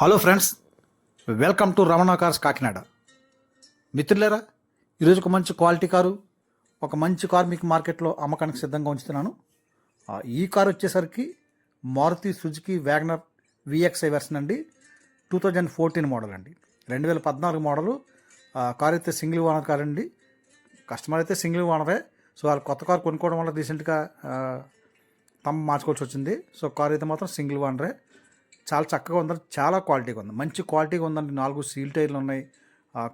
Hello friends, welcome to Ramana cars Kakinada. మిత్రులారా, ఈరోజు ఒక మంచి క్వాలిటీ కారు, ఒక మంచి కారు మీకు మార్కెట్లో అమ్మకానికి సిద్ధంగా ఉంచుతున్నాను. ఈ కారు వచ్చేసరికి Maruti Suzuki WagonR VXI version అండి. 2014 మోడల్ అండి, 2014 మోడలు. కారు అయితే సింగిల్ ఓనర్ కారు అండి. కస్టమర్ అయితే సింగిల్ ఓనరే. సో వాళ్ళు కొత్త కారు కొనుక్కోవడం వల్ల రీసెంట్గా మార్చుకోవాల్సి వచ్చింది. సో కారు అయితే మాత్రం సింగిల్ ఓనరే. చాలా చక్కగా ఉందండి, చాలా క్వాలిటీగా ఉంది, మంచి క్వాలిటీగా ఉందండి. 4 సీల్ టైర్లు ఉన్నాయి.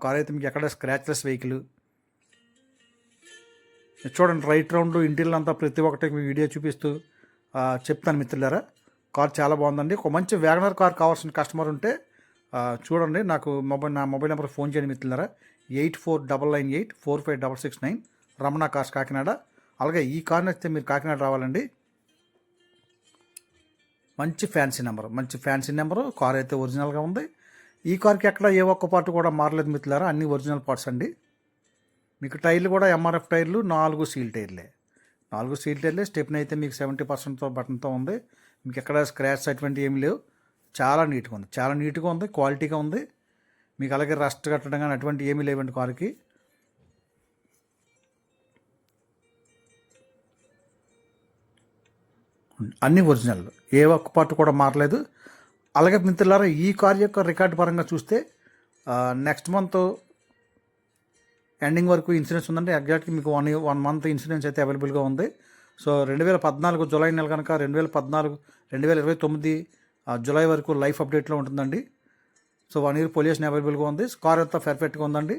కార్ అయితే మీకు ఎక్కడ స్క్రాచ్లెస్ వెహికల్. చూడండి, రైట్ రౌండ్ ఇంటీరియర్ అంతా ప్రతి ఒక్కటి వీడియో చూపిస్తూ చెప్తాను మిత్రులారా. కార్ చాలా బాగుందండి. ఒక మంచి వ్యాగనర్ కార్ కావాల్సిన కస్టమర్ ఉంటే చూడండి, నాకు నా మొబైల్ నెంబర్ ఫోన్ చేయండి మిత్రులారా. 8498845669 రమణ కార్స్ కాకినాడ. అలాగే ఈ కార్ నచ్చితే మీరు కాకినాడ రావాలండి. మంచి ఫ్యాన్సీ నెంబరు. కార్ అయితే ఒరిజినల్గా ఉంది. ఈ కార్కి ఎక్కడ ఏ ఒక్క పార్ట్ కూడా మారలేదు మిత్రులారా, అన్ని ఒరిజినల్ పార్ట్స్ అండి. మీకు టైర్లు కూడా ఎంఆర్ఎఫ్ టైర్లు, 4 సీల్ టైర్లే. స్టెప్ని అయితే మీకు 70% బటన్తో ఉంది. మీకు ఎక్కడ స్క్రాచ్ అటువంటి ఏమి లేవు. చాలా నీట్గా ఉంది, క్వాలిటీగా ఉంది. మీకు అలాగే రస్ట్ కట్టడం కానీ అటువంటి ఏమీ లేవండి కారుకి. అన్ని ఒరిజినల్, ఏ ఒక్క పార్ట్ కూడా మారలేదు. అలాగే మిత్రులారా, ఈ కార్ యొక్క రికార్డు పరంగా చూస్తే నెక్స్ట్ మంత్ ఎండింగ్ వరకు ఇన్సూరెన్స్ ఉందండి. ఎగ్జాక్ట్గా మీకు 1 మంత్ ఇన్సూరెన్స్ అయితే అవైలబుల్గా ఉంది. సో 2014 జూలై నెల కనుక 2029 జూలై వరకు లైఫ్ అప్డేట్లో ఉంటుందండి. సో 1 ఇయర్ పొల్యూషన్ అవైలబుల్గా ఉంది. కార్ అంతా పర్ఫెక్ట్గా ఉందండి.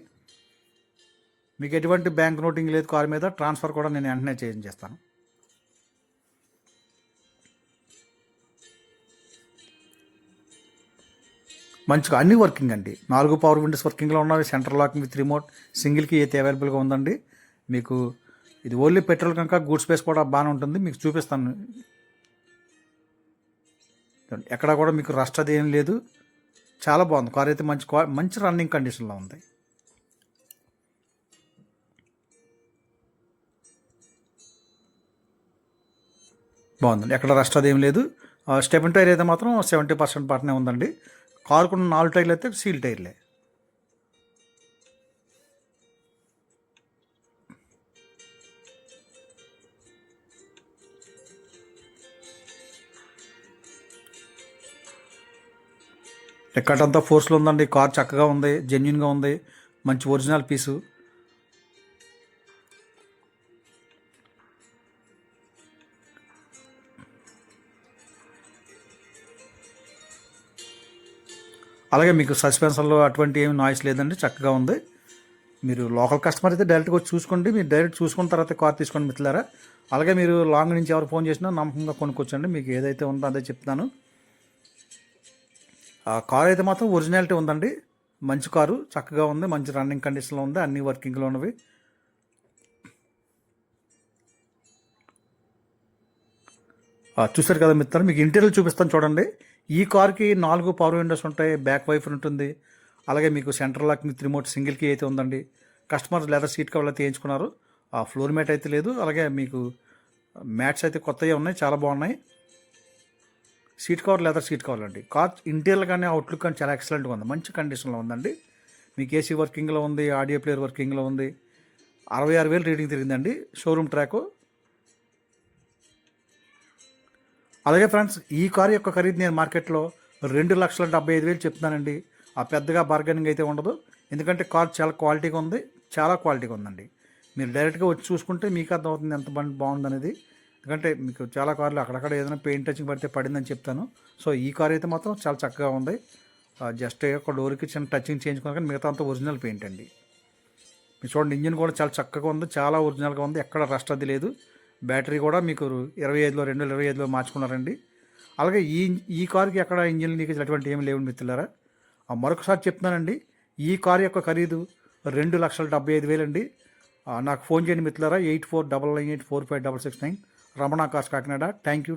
మీకు ఎటువంటి బ్యాంక్ నోటింగ్ లేదు కార్ మీద. ట్రాన్స్ఫర్ కూడా నేను వెంటనే చేస్తాను. మంచిగా అన్ని వర్కింగ్ అండి. 4 పవర్ విండోస్ వర్కింగ్లో ఉన్నవి. సెంటర్ లాకింగ్ విత్ రిమోట్, సింగిల్కి అయితే అవైలబుల్గా ఉందండి. మీకు ఇది ఓన్లీ పెట్రోల్ కనుక గూడ్ స్పేస్ కూడా బాగానే ఉంటుంది. మీకు చూపిస్తాను. ఎక్కడ కూడా మీకు రస్ట్ అది ఏం లేదు. చాలా బాగుంది కార్ అయితే. మంచి రన్నింగ్ కండిషన్లో ఉంది. బాగుందండి, ఎక్కడ రస్ట్ అది ఏం లేదు. స్టెపెన్ టైర్ అయితే మాత్రం 70% పాటనే ఉందండి. కారుకున్న 4 టైర్లు అయితే సీల్ టైర్లే. ఎక్కడంతా ఫోర్స్లో ఉందండి. కార్ చక్కగా ఉంది, జెన్యున్గా ఉంది, మంచి ఒరిజినల్ పీసు. అలాగే మీకు సస్పెన్షన్లో అటువంటి ఏమి నాయిస్ లేదండి, చక్కగా ఉంది. మీరు లోకల్ కస్టమర్ అయితే డైరెక్ట్గా వచ్చి చూసుకోండి. మీరు డైరెక్ట్ చూసుకున్న తర్వాత కార్ తీసుకోండి మిత్రులారా. అలాగే మీరు లాంగ్ నుంచి ఎవరు ఫోన్ చేసినా నమ్మకంగా కొనుక్కొచ్చండి. మీకు ఏదైతే ఉందో అదే చెప్తాను. ఆ కార్ అయితే మాత్రం ఒరిజినాలిటీ ఉందండి. మంచి కారు, చక్కగా ఉంది, మంచి రన్నింగ్ కండిషన్లో ఉంది, అన్ని వర్కింగ్లో ఉన్నవి. చూసారు కదా మిత్రులు, మీకు ఇంటీరియర్ చూపిస్తాను చూడండి. ఈ కార్కి 4 పవర్ విండోస్ ఉంటాయి, బ్యాక్ వైఫర్ ఉంటుంది. అలాగే మీకు సెంటర్ లాక్ విత్ రిమోట్ సింగిల్కి అయితే ఉందండి. కస్టమర్ లెదర్ సీట్ కవర్లు అయితే వేయించుకున్నారు. ఫ్లోర్ మ్యాట్ అయితే లేదు. అలాగే మీకు మ్యాట్స్ అయితే కొత్తవి ఉన్నాయి, చాలా బాగున్నాయి. సీట్ కవర్ లెదర్ సీట్ కవర్లు అండి. కార్ ఇంటీరియర్ కానీ అవుట్లుక్ కానీ చాలా ఎక్సలెంట్గా ఉంది, మంచి కండిషన్లో ఉందండి. మీకు ఏసీ వర్కింగ్లో ఉంది, ఆడియో ప్లేయర్ వర్కింగ్లో ఉంది. 66,000 రీడింగ్ తిరిగిందండి షోరూమ్ ట్రాకు. అలాగే ఫ్రెండ్స్, ఈ కారు యొక్క ఖరీదు నేను మార్కెట్లో 2,75,000 చెప్తున్నానండి. పెద్దగా బార్గెనింగ్ అయితే ఉండదు, ఎందుకంటే కార్ చాలా క్వాలిటీగా ఉందండి. మీరు డైరెక్ట్గా వచ్చి చూసుకుంటే మీకు అర్థమవుతుంది ఎంత బాగుందనేది. ఎందుకంటే మీకు చాలా కార్లు అక్కడక్కడ ఏదైనా పెయింట్ టచింగ్ పడితే పడిందని చెప్తాను. సో ఈ కార్ అయితే మాత్రం చాలా చక్కగా ఉంది. జస్ట్ ఒక డోర్కి చిన్న టచింగ్ చేయించుకున్నా కానీ మిగతా అంతా ఒరిజినల్ పెయింట్ అండి. మీరు చూడండి, ఇంజిన్ కూడా చాలా చక్కగా ఉంది, చాలా ఒరిజినల్గా ఉంది, ఎక్కడ రస్ట్ అది లేదు. బ్యాటరీ కూడా మీకు 2025లో మార్చుకున్నారండి. అలాగే ఈ కార్కి ఎక్కడ ఇంజిన్ లీకేజ్ అటువంటి ఏమి లేవు మిత్రులారా. మరొకసారి చెప్తున్నానండి, ఈ కారు యొక్క ఖరీదు 2,75,000 అండి. నాకు ఫోన్ చేయండి మిత్రులారా. 8499845669 Ramana cars Kakinada. Thank you.